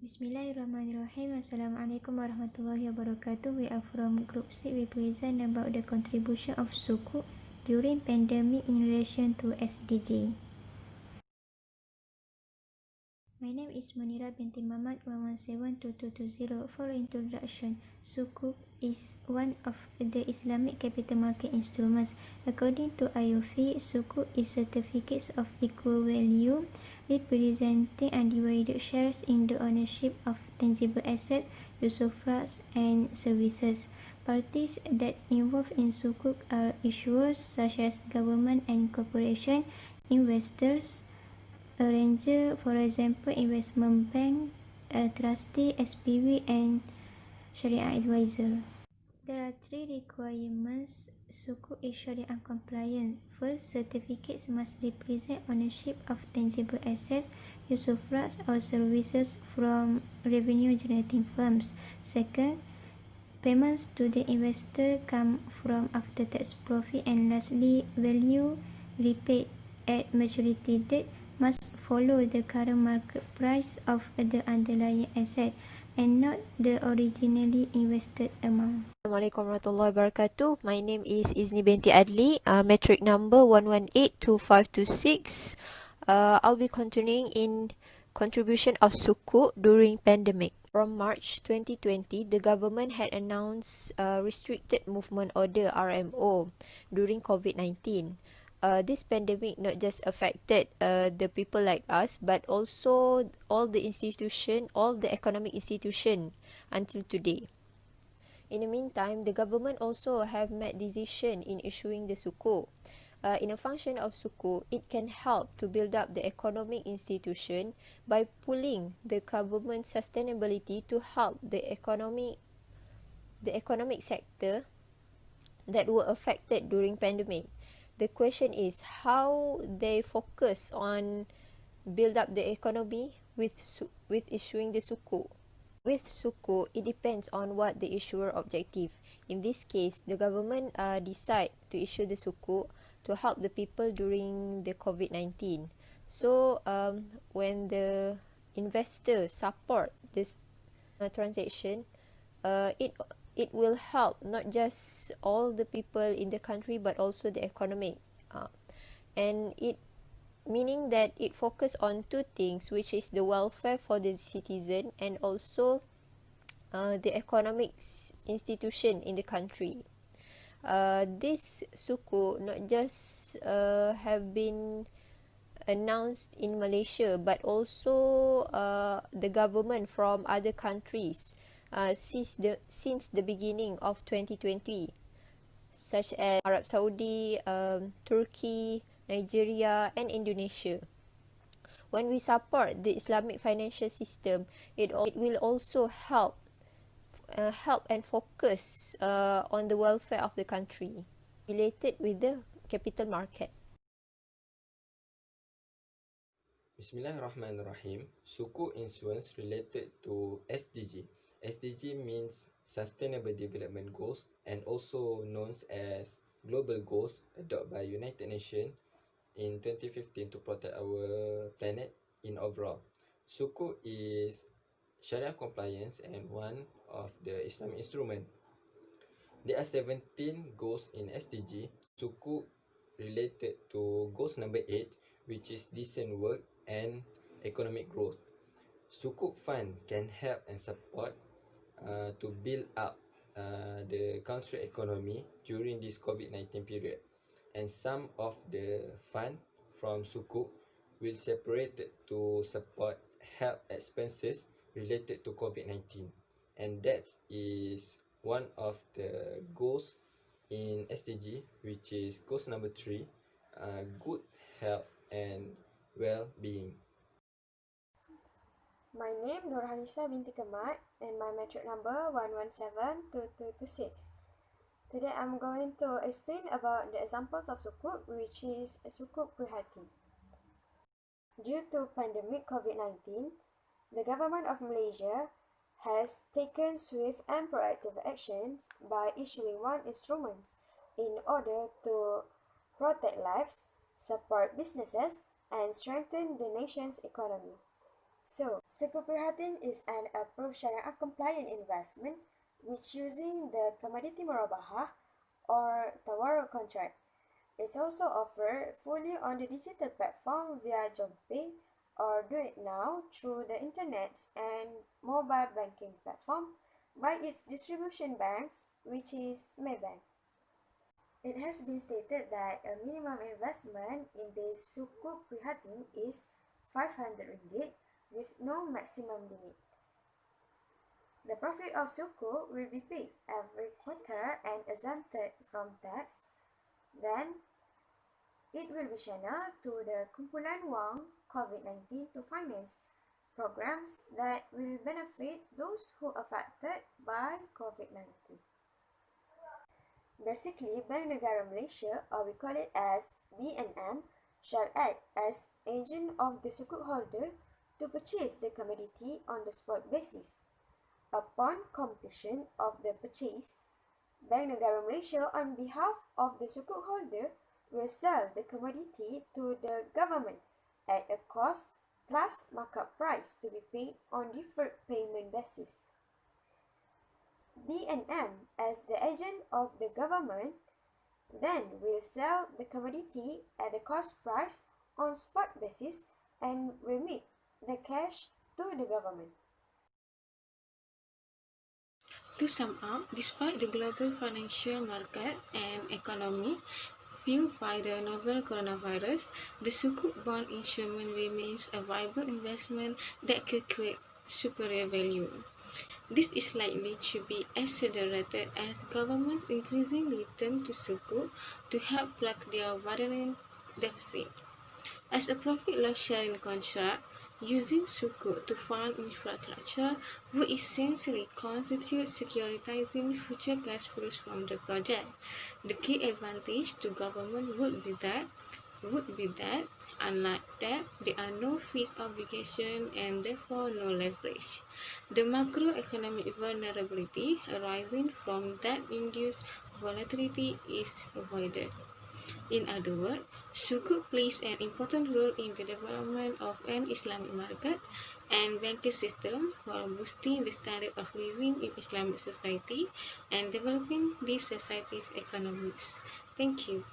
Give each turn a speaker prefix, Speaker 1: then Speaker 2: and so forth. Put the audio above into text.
Speaker 1: Bismillahirrahmanirrahim. Assalamualaikum warahmatullahi wabarakatuh. We are from Group C. We present about the contribution of Sukuk during pandemic in relation to SDG. My name is Munira binti Mamat 1172220. For introduction, Sukuk is one of the Islamic capital market instruments. According to IOFI, Sukuk is certificates of equal value representing undivided shares in the ownership of tangible assets, usufructs, and services. Parties that involved in Sukuk are issuers such as government and corporation, investors, arranger, for example, investment bank, trustee, SPV, and Sharia advisor. There are three requirements Sukuk is Sharia compliant. First, certificates must represent ownership of tangible assets, usufructs, or services from revenue-generating firms. Second, payments to the investor come from after-tax profit. And lastly, value repaid at maturity date must follow the current market price of the underlying asset and not the originally invested amount.
Speaker 2: Assalamualaikum warahmatullahi wabarakatuh. My name is Izni binti Adli, metric number 1182526. I'll be continuing in contribution of Sukuk during pandemic. From March 2020, the government had announced restricted movement order RMO during COVID-19. This pandemic not just affected the people like us, but also all the economic institution until today. In the meantime, the government also have made decision in issuing the Sukuk. In a function of Sukuk, it can help to build up the economic institution by pulling the government sustainability to help the economic sector that were affected during pandemic. The question is how they focus on build up the economy with issuing the Sukuk. With Sukuk, it depends on what the issuer objective. In this case, the government decide to issue the Sukuk to help the people during the COVID-19. So, when the investor support this transaction, it will help not just all the people in the country but also the economic, and it meaning that it focus on two things, which is the welfare for the citizen and also the economic institution in the country. This Sukuk not just have been announced in Malaysia but also the government from other countries since the beginning of 2020, such as Arab Saudi, Turkey, Nigeria, and Indonesia. When we support the Islamic financial system, it will also help and focus on the welfare of the country related with the capital market.
Speaker 3: Bismillahirrahmanirrahim. Sukuk issuance related to SDG. SDG means Sustainable Development Goals and also known as Global Goals adopted by United Nations in 2015 to protect our planet in overall. Sukuk is Sharia compliance and one of the Islamic instrument. There are 17 goals in SDG. Sukuk related to goals number 8, which is decent work and economic growth. Sukuk fund can help and support to build up the country economy during this COVID-19 period. And some of the fund from Sukuk will separate to support health expenses related to COVID-19. And that is one of the goals in SDG, which is goals number 3, good health and well-being.
Speaker 4: My name Nurhanisa binti Kemat and my metric number 1172226. Today I'm going to explain about the examples of Sukuk, which is Sukuk Prihati. Due to pandemic COVID-19, the government of Malaysia has taken swift and proactive actions by issuing one instrument in order to protect lives, support businesses, and strengthen the nation's economy. So, Sukuk Prihatin is an approved Sharia compliant investment which using the commodity murabahah or tawarruk contract. It's also offered fully on the digital platform via JobPay or Do It Now through the internet and mobile banking platform by its distribution banks, which is Maybank. It has been stated that a minimum investment in the Sukuk Prihatin is 500 ringgit with no maximum limit. The profit of Sukuk will be paid every quarter and exempted from tax. Then, it will be channeled to the Kumpulan Wang COVID-19 to finance programs that will benefit those who are affected by COVID-19. Basically, Bank Negara Malaysia, or we call it as BNM, shall act as agent of the sukuk holder to purchase the commodity on the spot basis. Upon completion of the purchase, Bank Negara Malaysia on behalf of the sukuk holder will sell the commodity to the government at a cost plus markup price to be paid on deferred payment basis. BNM, as the agent of the government, then will sell the commodity at the cost price on spot basis and remit the cash to the government.
Speaker 5: To sum up, despite the global financial market and economy fueled by the novel coronavirus, the Sukuk bond instrument remains a viable investment that could create superior value. This is likely to be accelerated as governments increasingly turn to Sukuk to help plug their widening deficit. As a profit-loss sharing contract, using Sukuk to fund infrastructure would essentially constitute securitizing future cash flows from the project. The key advantage to government would be that, unlike that, there are no fees obligation and therefore no leverage. The macroeconomic vulnerability arising from that induced volatility is avoided. In other words, Sukuk plays an important role in the development of an Islamic market and banking system while boosting the standard of living in Islamic society and developing these societies' economies. Thank you.